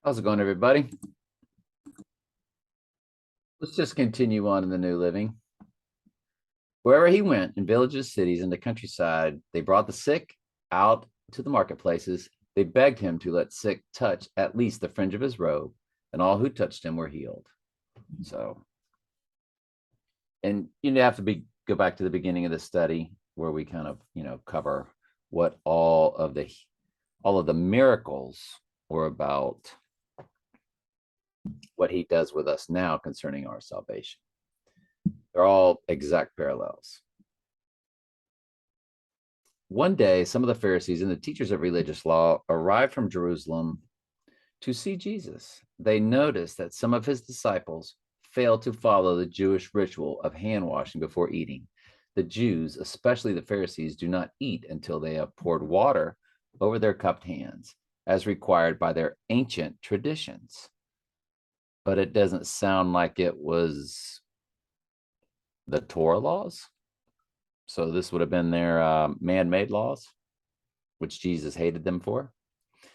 How's it going, everybody? Let's just continue on in the New Living. Wherever he went, in villages, cities, and the countryside, they brought the sick out to the marketplaces. They begged him to let sick touch at least the fringe of his robe, and all who touched him were healed. So, and you have to go back to the beginning of the study where we kind of cover what all of the miracles were about, what he does with us now concerning our salvation. They're all exact parallels. One day, some of the Pharisees and the teachers of religious law arrived from Jerusalem to see Jesus. They noticed that some of his disciples failed to follow the Jewish ritual of hand washing before eating. The Jews, especially the Pharisees, do not eat until they have poured water over their cupped hands, as required by their ancient traditions. But it doesn't sound like it was the Torah laws. So this would have been their man-made laws, which Jesus hated them for.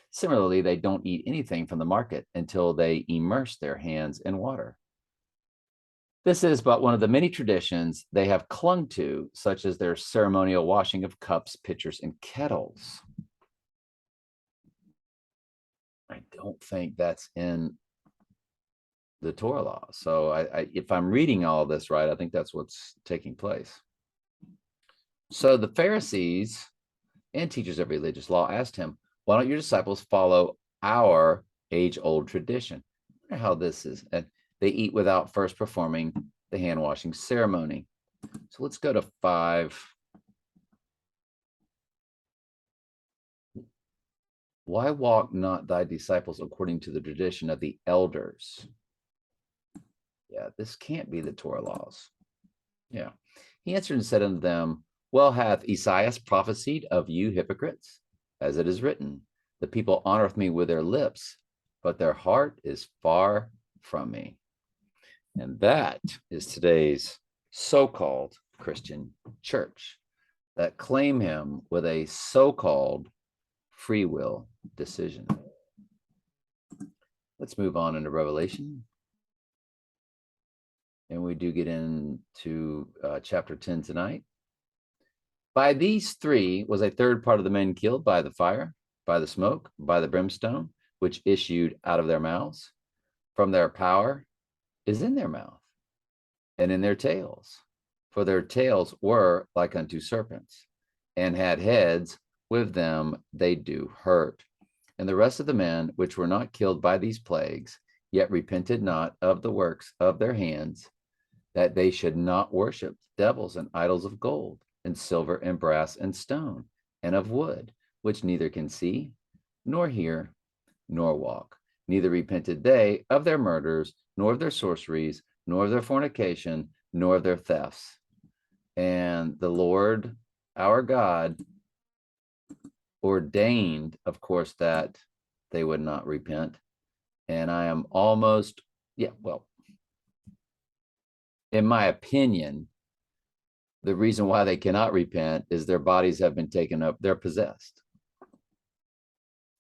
Similarly, they don't eat anything from the market until they immerse their hands in water. This is but one of the many traditions they have clung to, such as their ceremonial washing of cups, pitchers, and kettles. I don't think that's in the Torah law. So if I'm reading all this right, I think that's what's taking place. So the Pharisees and teachers of religious law asked him, why don't your disciples follow our age-old tradition? I wonder how this is. And they eat without first performing the hand-washing ceremony. So let's go to 5. Why walk not thy disciples according to the tradition of the elders? Yeah, this can't be the Torah laws. Yeah. He answered and said unto them, well, hath Esaias prophesied of you hypocrites, as it is written, the people honoreth me with their lips, but their heart is far from me. And that is today's so-called Christian church that claim him with a so-called free will decision. Let's move on into Revelation. And we do get into chapter 10 tonight. By these 3 was a third part of the men killed by the fire, by the smoke, by the brimstone, which issued out of their mouths. From their power is in their mouth, and in their tails. For their tails were like unto serpents, and had heads, with them they do hurt. And the rest of the men which were not killed by these plagues, yet repented not of the works of their hands, that they should not worship devils and idols of gold, and silver and brass and stone, and of wood, which neither can see, nor hear, nor walk. Neither repented they of their murders, nor of their sorceries, nor of their fornication, nor of their thefts. And the Lord our God ordained, of course, that they would not repent. And I am almost, in my opinion, the reason why they cannot repent is their bodies have been taken up, they're possessed.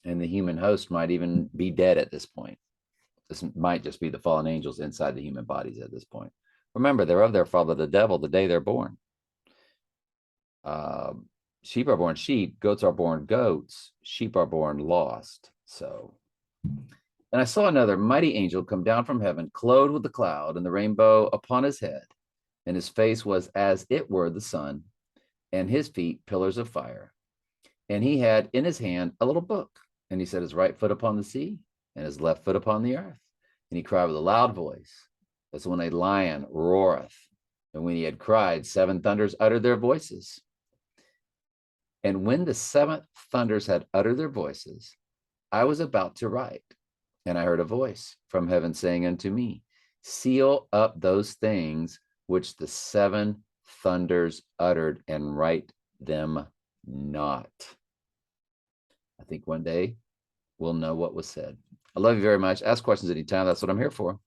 And the human host might even be dead at this point. This might just be the fallen angels inside the human bodies at this point. Remember, they're of their father, the devil, the day they're born. Sheep are born sheep, goats are born goats, sheep are born lost. So, and I saw another mighty angel come down from heaven, clothed with the cloud and the rainbow upon his head, and his face was as it were the sun, and his feet pillars of fire. And he had in his hand a little book, and he set his right foot upon the sea, and his left foot upon the earth. And he cried with a loud voice, as when a lion roareth. And when he had cried, 7 thunders uttered their voices. And when the 7th thunders had uttered their voices, I was about to write, and I heard a voice from heaven saying unto me, seal up those things which the 7 thunders uttered, and write them not. I think one day we'll know what was said. I love you very much. Ask questions anytime. That's what I'm here for.